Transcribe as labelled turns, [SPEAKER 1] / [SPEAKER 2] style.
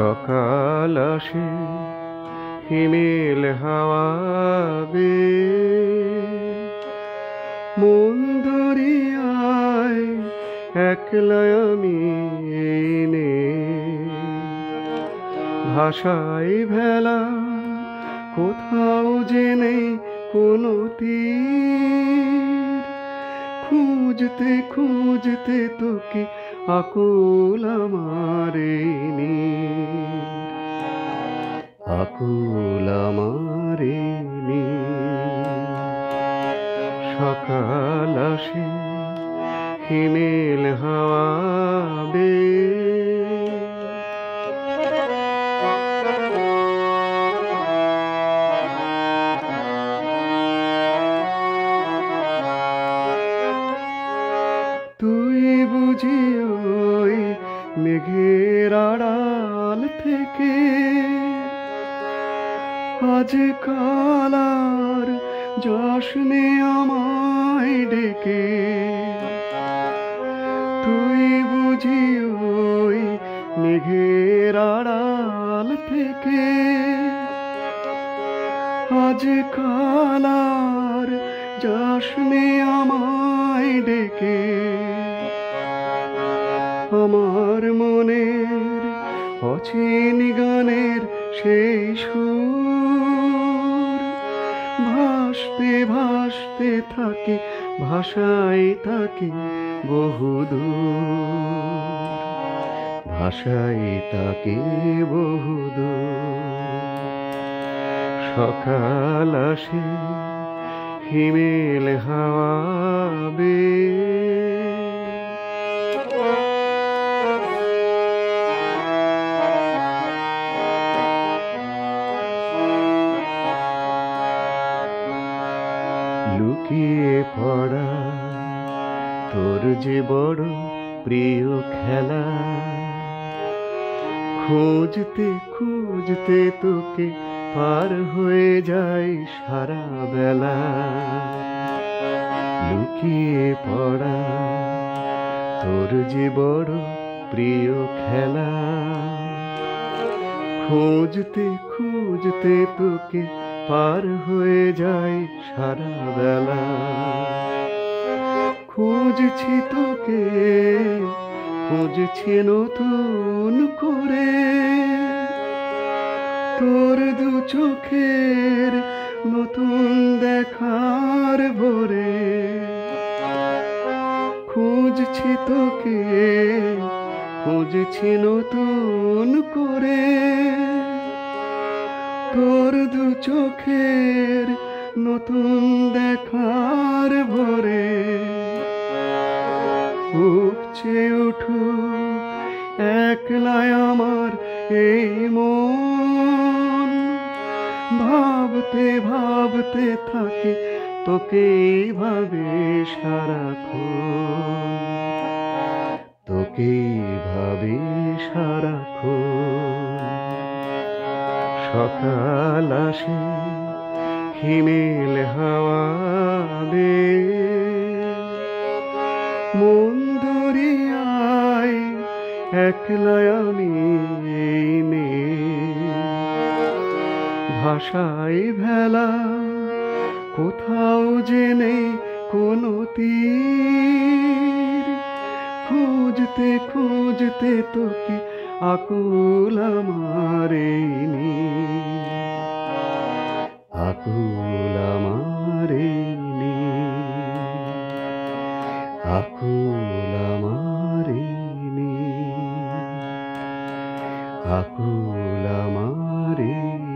[SPEAKER 1] সকাল আসে হিমেল হাওয়া বেয়ে, মন দরিয়ায় একলা আমি এনে ভাষায় ভেলা, কোথাও যে নেই কোনো তীর। খুঁজতে খুঁজতে তোকে আকুল আমার এই নীর, আকুল আমার এই নীর। সকাল আসে হিমেল হাওয়া বেয়ে, তুই বুঝি ওই মেঘের আড়াল থেকে আজ কালার যশনে আমায় ডেকে। তুই বুঝি ওই মেঘের আড়াল থেকে আজ কালার যশনে আমায় ডেকে। আমার মনের অচিন গানের সেই সুর ভাসতে ভাসতে থাকে, ভাষায় থাকে বহুদূর, ভাষায় থাকে বহুদূর। সকাল আসে হিমেল হাওয়া বেয়ে, লুকিয়ে পড়া তোর যে বড় প্রিয় খেলা, খুঁজতে খুঁজতে তোকে পার হয়ে যায় সারা বেলা। লুকিয়ে পড়া তোর যে বড় প্রিয় খেলা, খুঁজতে খুঁজতে তোকে পার হয়ে যায় সারা বেলা। খুঁজছি তোকে, খুঁজছি নতুন করে, তোর দু চোখের নতুন দেখার ভরে। খুঁজছি তোকে, খুঁজছি নতুন করে, তোর দু চোখের নতুন দেখার ভরে। উপচে উঠুক একলায় আমার এই মন, ভাবতে ভাবতে থাকে তোকে ভাবে সারাক্ষণ, তোকে ভাবে সারাক্ষণ। সকাল আসে হিমেল হাওয়া বেয়ে, মন দরিয়ায় একলা আমি এনে ভাষায় ভেলা, কোথাও যে নেই কোনো তীর। খুঁজতে খুঁজতে তোকে আকুল আমার এই নীর, আকুল আমার এই নীর, আকুল আমার এই নীর, আকুল আমার এই